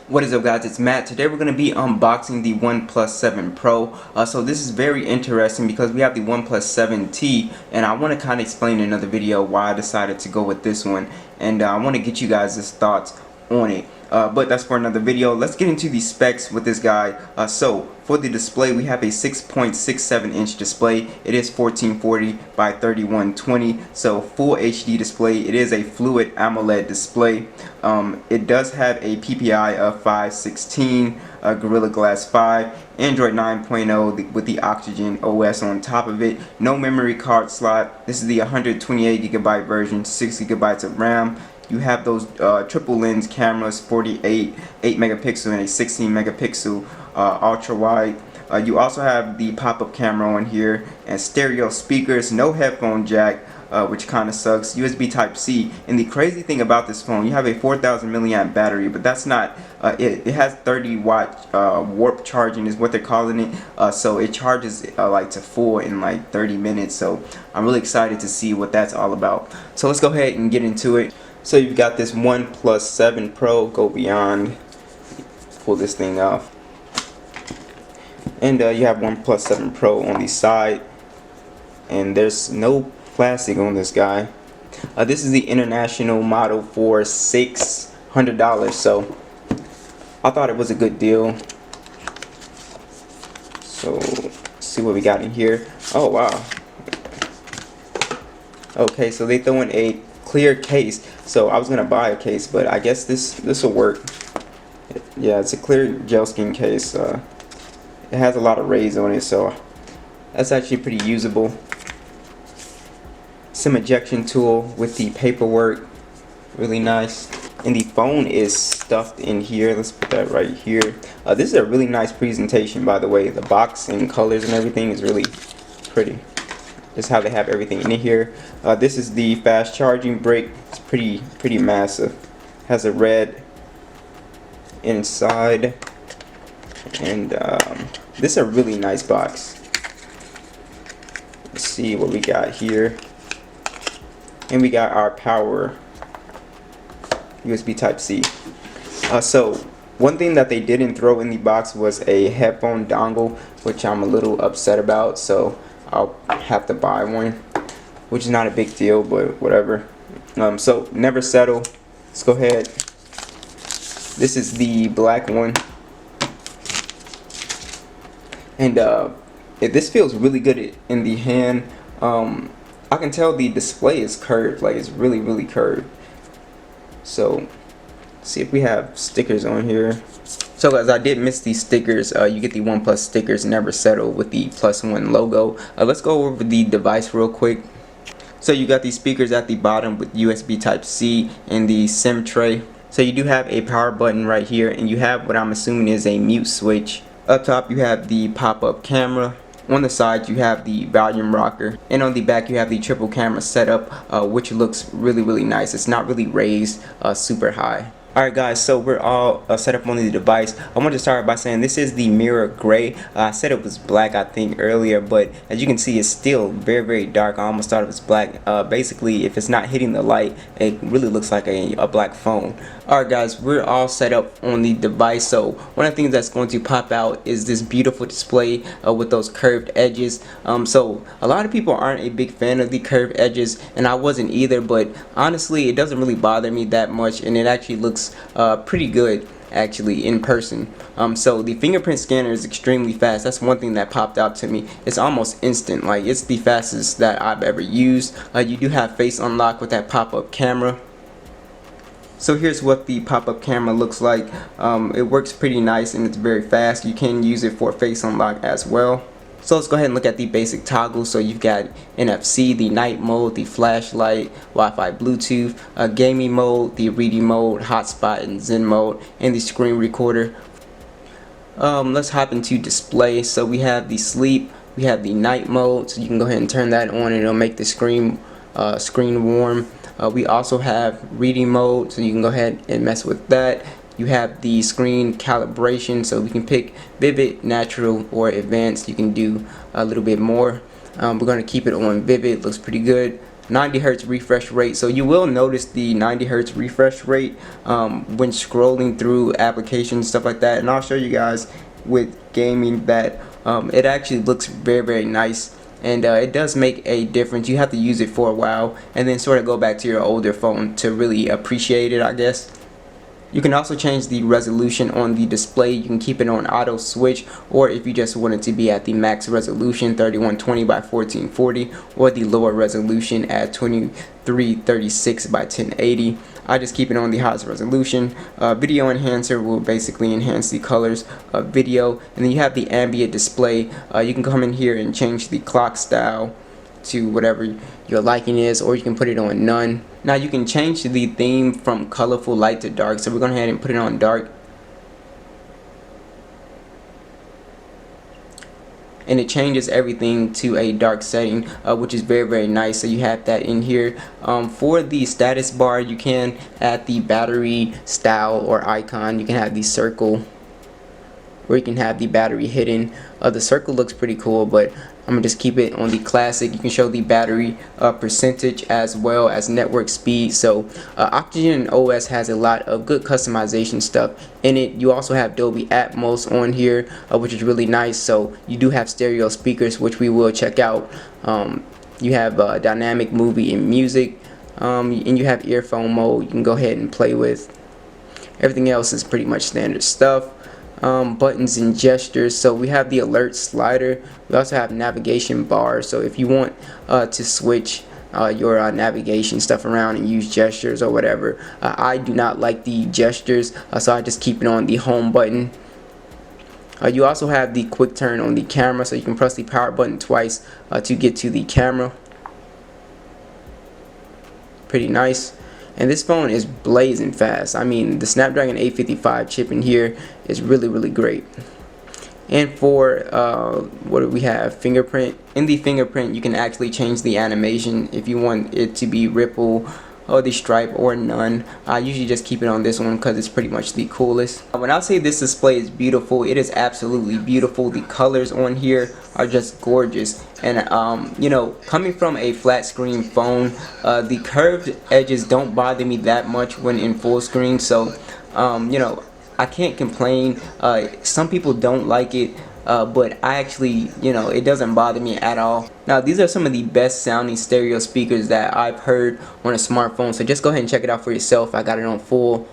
What is up, guys? It's Matt. Today we're going to be unboxing the OnePlus 7 Pro. So this is very interesting because we have the OnePlus 7T, and I want to kind of explain in another video why I decided to go with this one, and I want to get you guys' thoughts on it. But that's for another video. Let's get into the specs with this guy. So for the display, we have a 6.67 inch display. It is 1440 by 3120, so full HD display. It is a fluid AMOLED display. It does have a PPI of 516, Gorilla Glass 5, Android 9.0 with the OxygenOS on top of it. No memory card slot. This is the 128GB version, 6GB of RAM. You have those triple lens cameras, 48, 8 megapixel and a 16 megapixel ultra wide. You also have the pop-up camera on here and stereo speakers, no headphone jack, which kind of sucks. USB Type-C. And the crazy thing about this phone, you have a 4,000 milliamp battery, but that's not it has 30 watt warp charging is what they're calling it. So it charges like to full in like 30 minutes. So I'm really excited to see what that's all about. So let's go ahead and get into it. So you've got this OnePlus 7 Pro. Go beyond, pull this thing off, and you have OnePlus 7 Pro on the side, and there's no plastic on this guy. This is the international model for $600, so I thought it was a good deal. So let's see what we got in here. Oh wow. Okay, so they throw in a clear case, so I was gonna buy a case, but I guess this will work. Yeah, it's a clear gel skin case. It has a lot of rays on it, so that's actually pretty usable. Some ejection tool with the paperwork, really nice. And the phone is stuffed in here. Let's put that right here. This is a really nice presentation, by the way. The box and colors and everything is really pretty. This is how they have everything in here. This is the fast charging brick. It's pretty massive. Has a red inside, and this is a really nice box. Let's see what we got here. And we got our power USB Type-C. So one thing that they didn't throw in the box was a headphone dongle, which I'm a little upset about. So I'll have to buy one, which is not a big deal, but whatever. So never settle. Let's go ahead. This is the black one, and this feels really good in the hand. I can tell the display is curved, like it's really curved. So see if we have stickers on here. So guys, I did miss these stickers. You get the OnePlus stickers, never settle, with the +1 logo. Let's go over the device real quick. So you got these speakers at the bottom with USB Type-C and the SIM tray. So you do have a power button right here, and you have what I'm assuming is a mute switch. Up top you have the pop-up camera. On the side you have the volume rocker, and on the back you have the triple camera setup, which looks really nice. It's not really raised super high. Alright guys, so we're all set up on the device. I want to start by saying this is the mirror gray. I said it was black I think earlier, but as you can see it's still very dark. I almost thought it was black. Basically if it's not hitting the light, it really looks like a black phone. Alright guys, we're all set up on the device. So one of the things that's going to pop out is this beautiful display with those curved edges. So a lot of people aren't a big fan of the curved edges, and I wasn't either, but honestly it doesn't really bother me that much, and it actually looks pretty good actually in person. So the fingerprint scanner is extremely fast. That's one thing that popped out to me. It's almost instant. Like, it's the fastest that I've ever used. You do have face unlock with that pop-up camera. So here's what the pop-up camera looks like. It works pretty nice and it's very fast. You can use it for face unlock as well. So let's go ahead and look at the basic toggles. So you've got NFC, the night mode, the flashlight, Wi-Fi, Bluetooth, gaming mode, the reading mode, hotspot and Zen mode, and the screen recorder. Let's hop into display. So we have the sleep, we have the night mode, so you can go ahead and turn that on and it'll make the screen warm. We also have reading mode, so you can go ahead and mess with that. You have the screen calibration, so we can pick vivid, natural, or advanced. You can do a little bit more. We're going to keep it on vivid. Looks pretty good. 90 hertz refresh rate. So you will notice the 90 hertz refresh rate when scrolling through applications, stuff like that. And I'll show you guys with gaming that it actually looks very nice. And it does make a difference. You have to use it for a while and then sort of go back to your older phone to really appreciate it, I guess. You can also change the resolution on the display. You can keep it on auto switch, or if you just want it to be at the max resolution 3120 by 1440, or the lower resolution at 2336 by 1080. I just keep it on the highest resolution. Video enhancer will basically enhance the colors of video, and then you have the ambient display. You can come in here and change the clock style to whatever your liking is, or you can put it on none. Now you can change the theme from colorful light to dark, so we're going to go ahead and put it on dark, and it changes everything to a dark setting, which is very nice. So you have that in here. For the status bar, you can add the battery style or icon. You can have the circle, or you can have the battery hidden. The circle looks pretty cool, but I'm gonna just keep it on the classic. You can show the battery percentage as well as network speed. So OxygenOS has a lot of good customization stuff in it. You also have Dolby Atmos on here, which is really nice. So you do have stereo speakers, which we will check out. You have dynamic movie and music, and you have earphone mode you can go ahead and play with. Everything else is pretty much standard stuff. Buttons and gestures. So we have the alert slider. We also have navigation bar. So if you want to switch your navigation stuff around and use gestures or whatever, I do not like the gestures, so I just keep it on the home button. You also have the quick turn on the camera, so you can press the power button twice to get to the camera. Pretty nice. And this phone is blazing fast. I mean, the Snapdragon 855 chip in here is really great. And for what do we have? Fingerprint. In the fingerprint, you can actually change the animation if you want it to be ripple, or the stripe, or none. I usually just keep it on this one because it's pretty much the coolest. When I say this display is beautiful, it is absolutely beautiful. The colors on here are just gorgeous. And you know, coming from a flat screen phone, the curved edges don't bother me that much when in full screen. So you know, I can't complain. Some people don't like it, but I actually, you know, it doesn't bother me at all. Now these are some of the best sounding stereo speakers that I've heard on a smartphone, so just go ahead and check it out for yourself. I got it on full.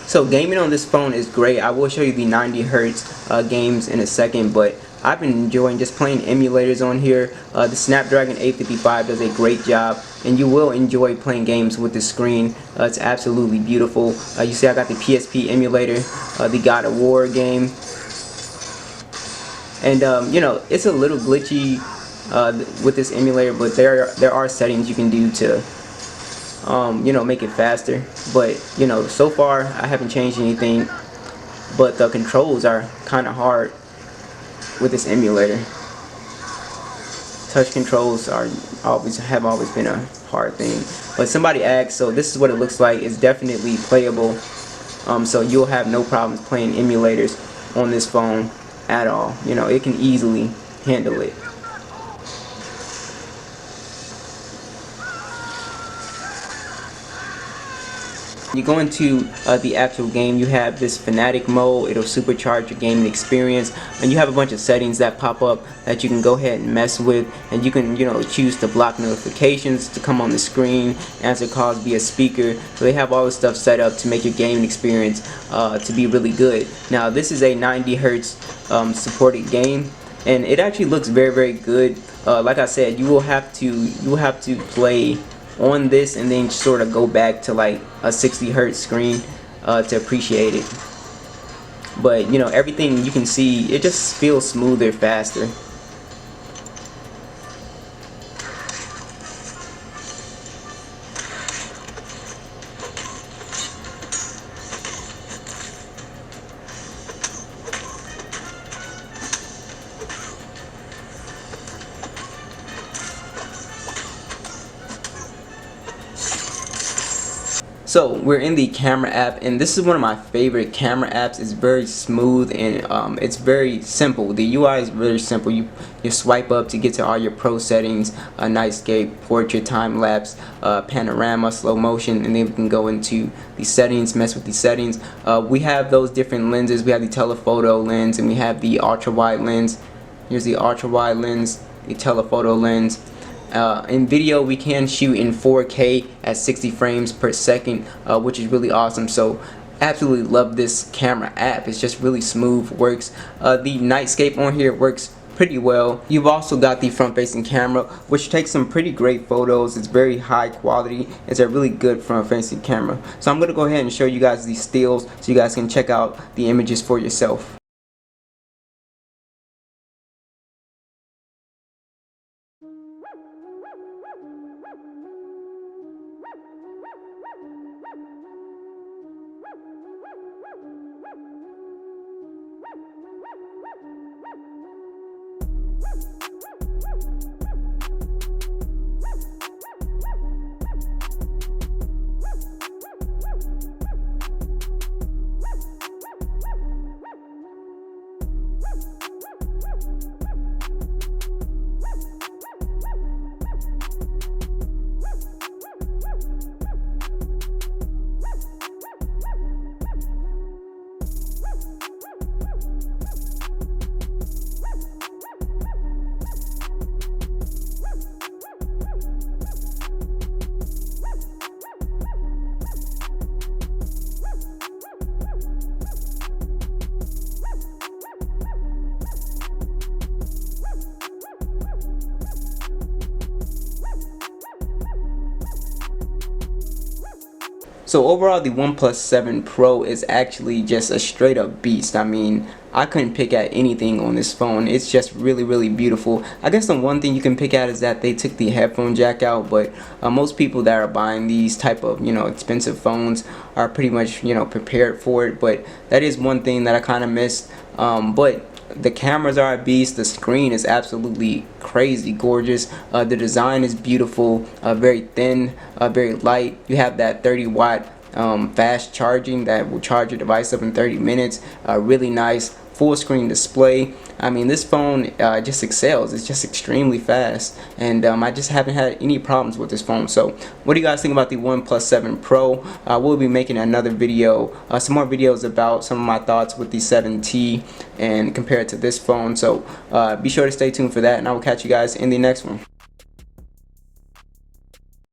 So gaming on this phone is great. I will show you the 90 hertz games in a second, but I've been enjoying just playing emulators on here. The Snapdragon 855 does a great job, and you will enjoy playing games with the screen. It's absolutely beautiful. You see I got the PSP emulator, the God of War game, and you know, it's a little glitchy with this emulator, but there are settings you can do to you know, make it faster. But you know, so far I haven't changed anything, but the controls are kind of hard with this emulator. Touch controls have always been a hard thing. But somebody asked, so this is what it looks like. It's definitely playable, so you'll have no problems playing emulators on this phone at all. You know, it can easily handle it. You go into the actual game, you have this fanatic mode. It'll supercharge your gaming experience, and you have a bunch of settings that pop up that you can go ahead and mess with, and you can, you know, choose to block notifications to come on the screen, answer calls via speaker. So they have all this stuff set up to make your gaming experience to be really good. Now this is a 90 hertz supported game, and it actually looks very good. Like I said, you will have to play on this and then sort of go back to like a 60 hertz screen to appreciate it. But you know, everything you can see, it just feels smoother, faster. So we're in the camera app, and this is one of my favorite camera apps. It's very smooth, and it's very simple. The UI is very simple. You swipe up to get to all your pro settings, nightscape, portrait, time lapse, panorama, slow motion, and then we can go into the settings, mess with the settings. We have those different lenses. We have the telephoto lens, and we have the ultra wide lens. Here's the ultra wide lens, the telephoto lens. In video, we can shoot in 4K at 60 frames per second, which is really awesome. So absolutely love this camera app. It's just really smooth, works. The nightscape on here works pretty well. You've also got the front facing camera, which takes some pretty great photos. It's very high quality. It's a really good front facing camera. So I'm going to go ahead and show you guys these stills so you guys can check out the images for yourself. So overall, the OnePlus 7 Pro is actually just a straight up beast. I mean, I couldn't pick at anything on this phone. It's just really beautiful. I guess the one thing you can pick at is that they took the headphone jack out, but most people that are buying these type of, expensive phones are pretty much, prepared for it. But that is one thing that I kind of missed. But the cameras are a beast. The screen is absolutely crazy gorgeous. The design is beautiful, very thin, very light. You have that 30-watt fast charging that will charge your device up in 30 minutes. Really nice full screen display. I mean, this phone just excels. It's just extremely fast, and I just haven't had any problems with this phone. So what do you guys think about the OnePlus 7 Pro? We'll be making another video, some more videos about some of my thoughts with the 7T and compared to this phone. So be sure to stay tuned for that, and I will catch you guys in the next one.